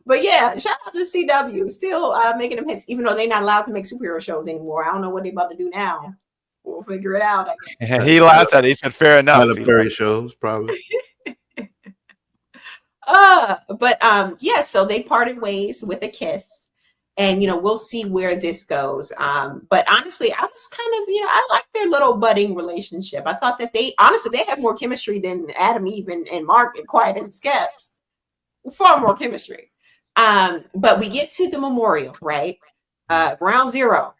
But yeah, shout out to CW. Still making them hits, even though they're not allowed to make superhero shows anymore. I don't know what they're about to do now. We'll figure it out. I guess. He laughed at it. He said, "Fair enough." Tyler Perry shows probably. Yeah, so they parted ways with a kiss, and we'll see where this goes. But honestly, I was kind of, I like their little budding relationship. I thought that they have more chemistry than Adam, Eve, and Mark, and Quiet as it Kept. Far more chemistry. But we get to the memorial, right? Ground zero,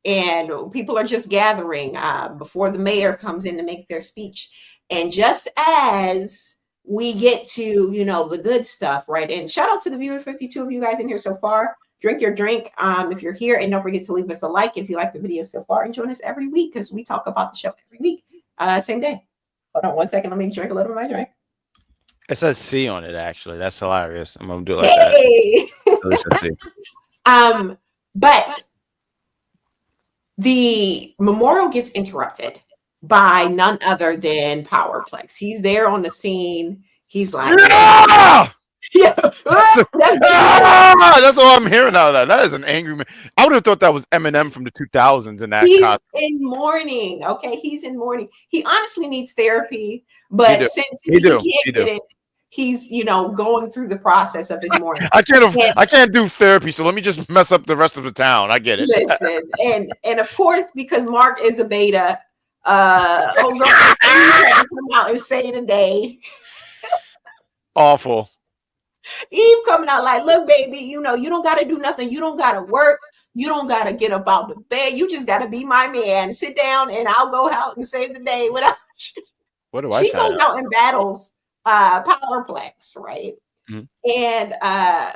and people are just gathering before the mayor comes in to make their speech, and just as we get to, the good stuff, right? And shout out to the viewers, 52 of you guys in here so far. Drink your drink if you're here, and don't forget to leave us a like if you like the video so far, and join us every week because we talk about the show every week, same day. Hold on one second, let me drink a little of my drink. It says C on it, actually. That's hilarious. I'm gonna do it like that. But the memorial gets interrupted by none other than Powerplex. He's there on the scene. He's like, Yeah! yeah. That's all I'm hearing out of that. That is an angry man. I would have thought that was Eminem from the 2000s in that. He's in mourning. Okay, he's in mourning. He honestly needs therapy, but since he can't get it, he's going through the process of his mourning. I can't do therapy, so let me just mess up the rest of the town. I get it. Listen, and of course, because Mark is a beta, girl, come out and say today. Awful. Eve coming out like, look, baby, you don't got to do nothing. You don't got to work. You don't got to get up out the bed. You just got to be my man. Sit down, and I'll go out and save the day without you. What do I She say? goes out and battles Powerplex, right? Mhm. And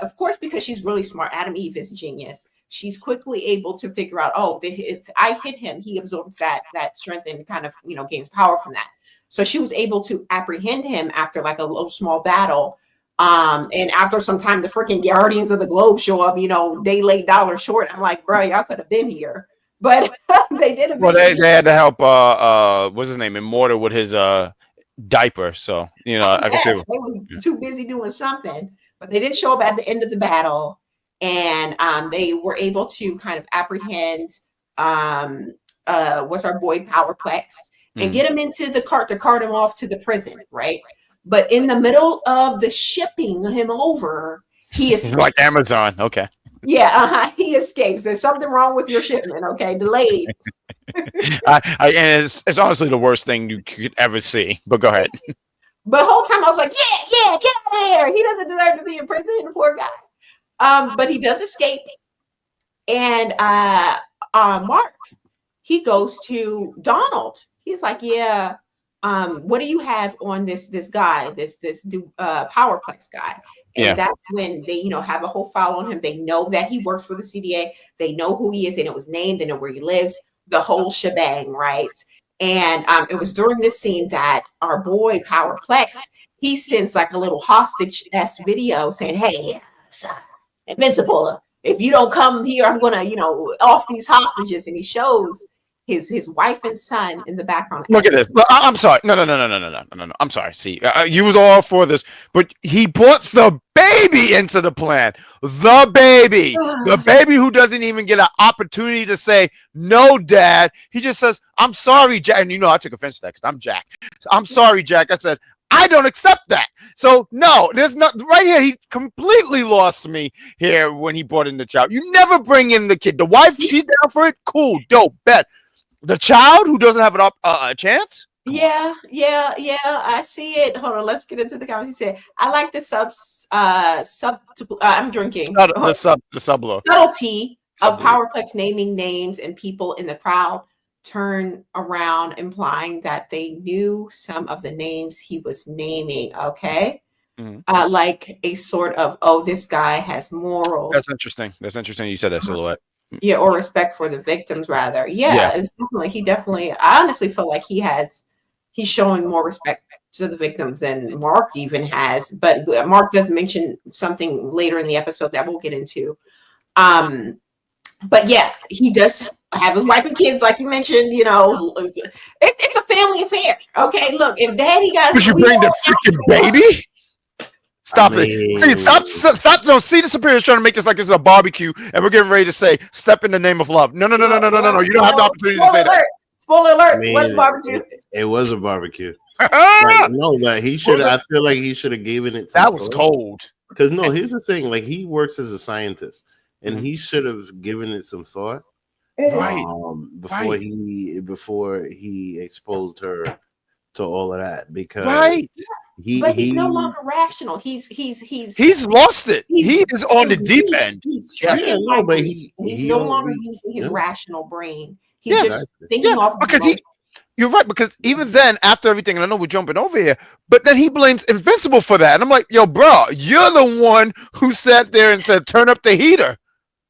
of course, because she's really smart, Adam Eve is a genius. She's quickly able to figure out, if I hit him, he absorbs that strength and kind of, gains power from that. So she was able to apprehend him after like a little small battle. And after some time, the freaking Guardians of the Globe show up, day late, dollar short. I'm like, bro, y'all could have been here. But they did. Well, they had to help, what's his name? Immortal with his diaper. So, I could say. They was too busy doing something. But they did show up at the end of the battle. And they were able to kind of apprehend what's our boy Powerplex and get him into the cart to cart him off to the prison, right? But in the middle of the shipping him over, he is like Amazon. Okay. Yeah, he escapes. There's something wrong with your shipment. Okay, delayed. And it's honestly the worst thing you could ever see. But go ahead. But the whole time I was like, yeah, get out of there. He doesn't deserve to be in prison, the poor guy. But he does escape. And Mark, he goes to Donald. He's like, yeah, what do you have on this guy, this Powerplex guy? And that's when they, have a whole file on him. They know that he works for the CDA. They know who he is. They know his name. They know where he lives. The whole shebang, right? And it was during this scene that our boy Powerplex, he sends like a little hostage-esque video saying, hey, Invincible, if you don't come here, I'm gonna, off these hostages. And he shows his wife and son in the background. Look at this. I'm sorry. No. I'm sorry. See, you was all for this, but he brought the baby into the plan. The baby who doesn't even get an opportunity to say no, Dad. He just says, "I'm sorry, Jack." And I took offense to that because I'm Jack. I'm sorry, Jack. I said, I don't accept that. So no, there's not right here. He completely lost me here when he brought in the child. You never bring in the kid. The wife, she's down for it. Cool, dope, bet. The child who doesn't have a chance. Yeah. I see it. Hold on, let's get into the comments. He said, "I like the I'm drinking The sublo. subtlety of Powerplex naming names and people in the crowd turn around, implying that they knew some of the names he was naming." Okay. Like a sort of, oh, this guy has morals. That's interesting. You said that, Silhouette. Yeah, or respect for the victims, rather. Yeah. It's definitely. I honestly feel like he's showing more respect to the victims than Mark even has. But Mark does mention something later in the episode that we'll get into. But yeah, he does have his wife and kids, like you mentioned. It's a family affair. Okay, look, if Daddy got, but you bring the freaking baby. Stop it! See, stop! No, see, the Superior's trying to make this like this is a barbecue, and we're getting ready to say, "Step in the name of love." No! You don't have the opportunity to say that. Spoiler alert! What's barbecue? It was a barbecue. No, but he should. I feel like he should have given it. That was cold. Because no, here's the thing: like he works as a scientist, and he should have given it some thought, right? Before he exposed her to all of that, because he's no longer rational. He's lost it. He is on the deep end. He's stricken. But he's no longer using his rational brain. He's just thinking off because you're right, because even then, after everything, and I know we're jumping over here, but then he blames Invincible for that. And I'm like, yo, bro, you're the one who sat there and said, turn up the heater.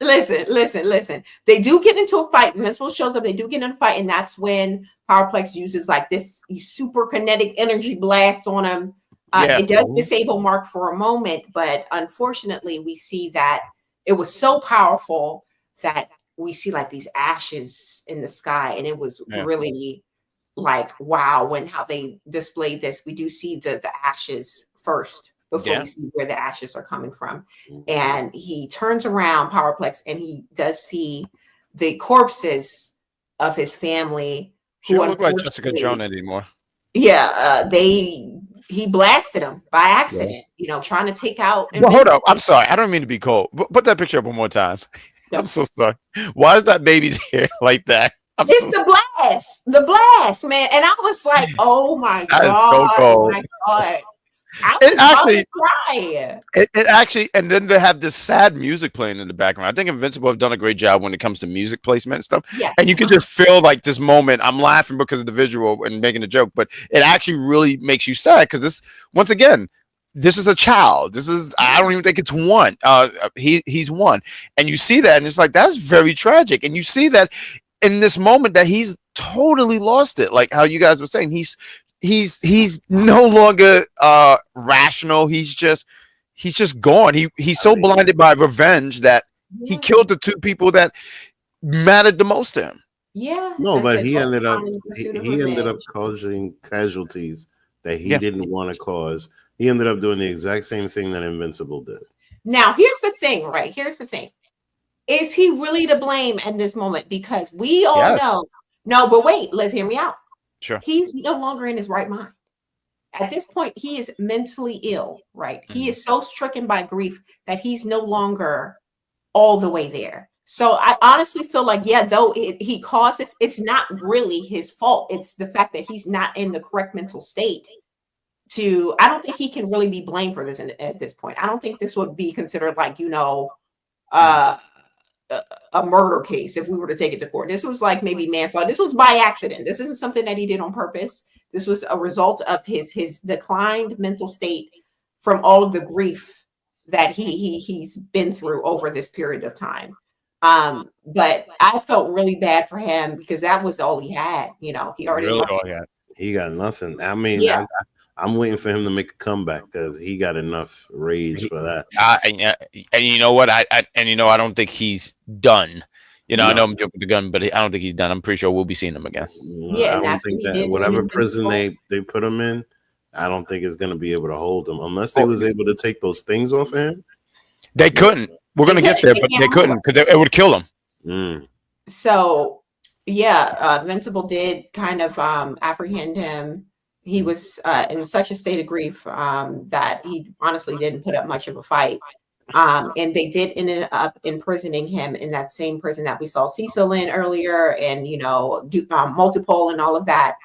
Listen. They do get into a fight. Invincible shows up. They do get in a fight, and that's when Powerplex uses like this super kinetic energy blast on him. It does disable Mark for a moment, but unfortunately, we see that it was so powerful that we see like these ashes in the sky, and it was really like, wow. When how they displayed this, we do see the ashes first before we see where the ashes are coming from. And he turns around, Powerplex, and he does see the corpses of his family. She don't look like Jessica Jones anymore. Yeah, he blasted him by accident, trying to take out. Well, hold up. I'm sorry. I don't mean to be cold. Put that picture up one more time. I'm so sorry. Why is that baby's hair like that? The blast, man. And I was like, oh my God. So when I saw it. It actually, and then they have this sad music playing in the background. I think Invincible have done a great job when it comes to music placement and stuff. Yeah. And you can just feel like this moment. I'm laughing because of the visual and making a joke, but it actually really makes you sad because this, once again, this is a child. I don't even think it's one. He's one, and you see that, and it's like that's very tragic. And you see that in this moment that he's totally lost it, like how you guys were saying. He's no longer rational. He's just gone. He's so blinded by revenge that he killed the two people that mattered the most to him. Yeah. No, but he ended up causing casualties that he didn't want to cause. He ended up doing the exact same thing that Invincible did. Now, here's the thing, right? Is he really to blame at this moment? Because we all know. No, but wait, let's hear me out. Sure. He's no longer in his right mind. At this point, he is mentally ill, right? Mm-hmm. He is so stricken by grief that he's no longer all the way there. So I honestly feel like, though he caused this, it's not really his fault. It's the fact that he's not in the correct mental state. I don't think he can really be blamed for this at this point. I don't think this would be considered like, a murder case if we were to take it to court. This was like maybe manslaughter. This was by accident. This isn't something that he did on purpose. This was a result of his declined mental state from all of the grief that he's been through over this period of time. But I felt really bad for him because that was all he had. He already lost. He got nothing. I mean, I'm waiting for him to make a comeback because he got enough rage for that. And you know what? I don't think he's done. I know I'm jumping the gun, but I don't think he's done. I'm pretty sure we'll be seeing him again. Yeah, I don't think that whatever prison they put him in, I don't think it's gonna be able to hold him unless they was able to take those things off of him. They couldn't. We're gonna get there, but they couldn't because it would kill him. Mm. So yeah, Invincible did kind of apprehend him. He was in such a state of grief that he honestly didn't put up much of a fight. And they did end up imprisoning him in that same prison that we saw Cecil in earlier, and multiple and all of that.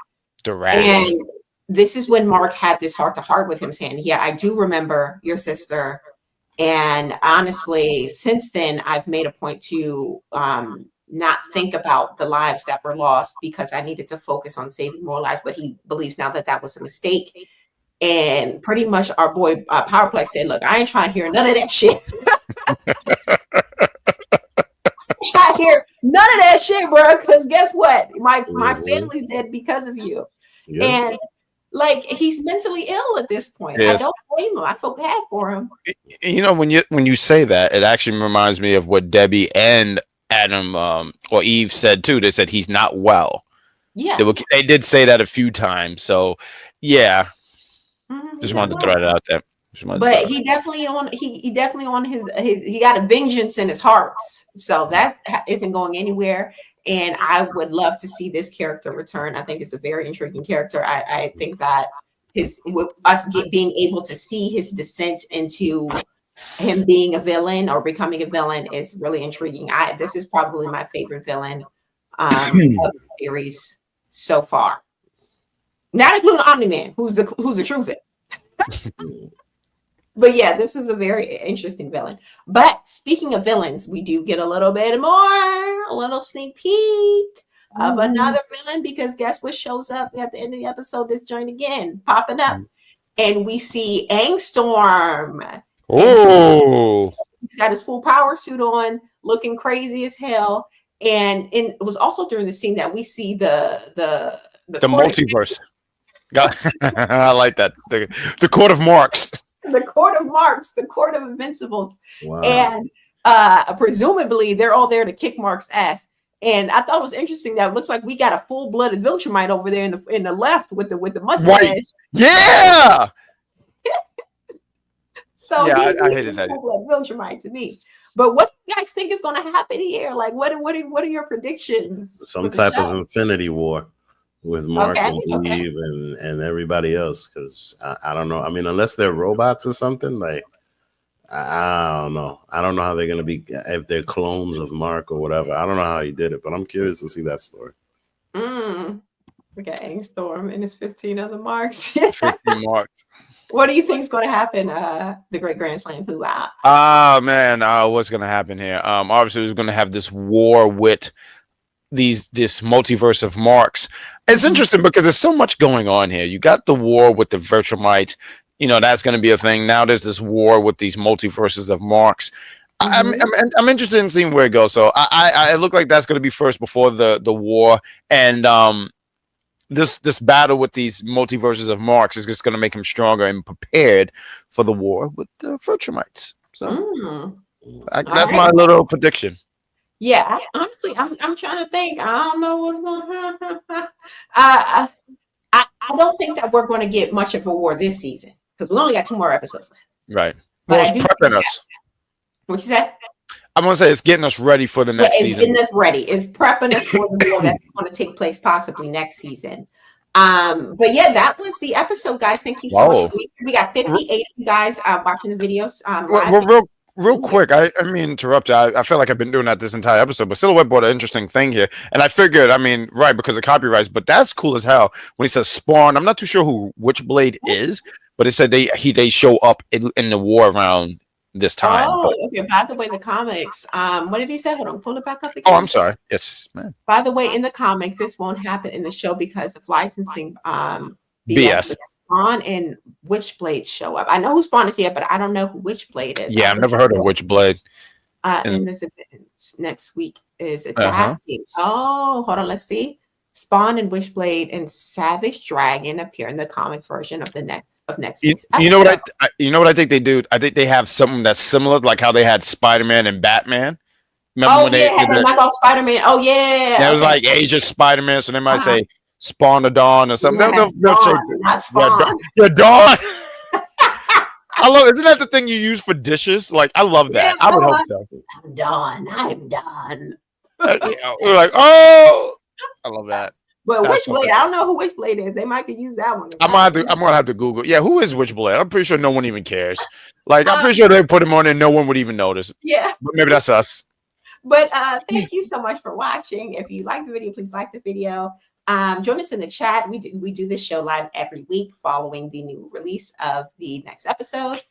And this is when Mark had this heart to heart with him, saying, "Yeah, I do remember your sister." And honestly, since then, I've made a point to not think about the lives that were lost because I needed to focus on saving more lives. But he believes now that that was a mistake. And pretty much our boy Powerplay said, "Look, I ain't trying to hear none of that shit. Trying to hear none of that shit, bro. Because guess what? My family's dead because of you." Yeah. And like he's mentally ill at this point. Yes. I don't blame him. I feel bad for him. You know, when you say that, it actually reminds me of what Debbie and Adam or Eve said too. They said he's not well. Yeah, they did say that a few times. So yeah. Just wanted to throw it out there. But he definitely on his he got a vengeance in his heart. So that isn't going anywhere. And I would love to see this character return. I think it's a very intriguing character. I think that being able to see his descent into him being a villain or becoming a villain is really intriguing. This is probably my favorite villain of the series so far. Not including Omni-Man, who's the true villain. But yeah, this is a very interesting villain. But speaking of villains, we do get a little sneak peek of another villain, because guess what shows up at the end of the episode? This joint again popping up, and we see Angstorm. Oh, he's got his full power suit on, looking crazy as hell. And it was also during the scene that we see the multiverse. I like that. The Court of Marks. The Court of Marks, the Court of Invincibles. Wow. And presumably they're all there to kick Mark's ass. And I thought it was interesting that it looks like we got a full-blooded Viltrumite over there in the left with the mustache. Right. Yeah. So yeah, I hated that. Full-blooded Viltrumite to me. But what do you guys think is going to happen here? Like, what are your predictions? Some type of Infinity War with Mark and Eve and everybody else, because I don't know. I mean, unless they're robots or something, like I don't know. I don't know how they're gonna be if they're clones of Mark or whatever. I don't know how he did it, but I'm curious to see that story. We got Angstorm and his 15 other marks. 15 marks. What do you think is going to happen? The Great Grand Slam Pooh out. Man, what's going to happen here? Obviously, we're going to have this war with this multiverse of Marks. It's interesting because there's so much going on here. You got the war with the Viltrumite. You know, that's going to be a thing. Now there's this war with these multiverses of Marks. I'm interested in seeing where it goes. So I look like that's going to be first before the war, and this battle with these multiverses of Marks is just going to make him stronger and prepared for the war with the Viltrumites. So that's my little prediction. Yeah, honestly, I'm trying to think. I don't know what's going to happen. I don't think that we're going to get much of a war this season because we only got 2 more episodes left. Right. Well, it's prepping us. What you said? I'm going to say it's getting us ready for the next season. It's getting us ready. It's prepping us for the war that's going to take place possibly next season. But yeah, that was the episode, guys. Thank you so much. We got 58 of you guys watching the videos. Real quick, I mean, interrupt you. I feel like I've been doing that this entire episode, but Silhouette brought an interesting thing here. And I figured, I mean, right, because of copyrights, but that's cool as hell. When he says Spawn, I'm not too sure who Witchblade is, but it said they show up in the war around this time. Okay. By the way, the comics, what did he say? Hold on, pull it back up again. Oh, I'm sorry. Yes, man. By the way, in the comics, this won't happen in the show because of licensing BS. Spawn and Witchblade show up. I know who Spawn is here, but I don't know who Witchblade is. Yeah, I've never heard of Witchblade. And this event next week is adapting. Oh, hold on, let's see. Spawn and Witchblade and Savage Dragon appear in the comic version of next week's episode. You know what I think they do? I think they have something that's similar, like how they had Spider-Man and Batman. Remember when they knock off Spider-Man? Oh yeah. It was like Age of Spider-Man, so they might say Spawn of Dawn or something. Yeah, They'll say, Dawn, not Spawn. yeah, Dawn. I love. Isn't that the thing you use for dishes? Like, I love that. Yes, I would hope Dawn. so. I'm done. I'm done. Yeah, we're like, oh, I love that. But That's Witchblade, okay. I don't know who Witchblade is. They might could use that one. I'm gonna have to Google. Yeah, who is Witchblade? I'm pretty sure no one even cares. Like, I'm pretty sure they put him on and no one would even notice. Yeah. But maybe that's us. But thank you so much for watching. If you like the video, please like the video. Join us in the chat. We do this show live every week following the new release of the next episode.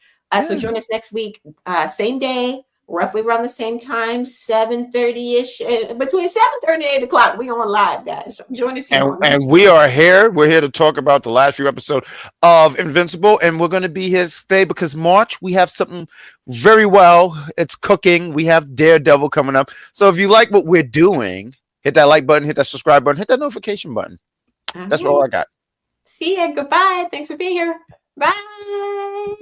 So join us next week, same day, roughly around the same time, 7:30ish, between 7:30 and 8 o'clock. We on live, guys. So join us here. And we are here. We're here to talk about the last few episodes of Invincible, and we're going to be here to stay because March we have something very well. It's cooking. We have Daredevil coming up. So if you like what we're doing, hit that like button, hit that subscribe button, hit that notification button. That's all I got. See ya. Goodbye. Thanks for being here. Bye.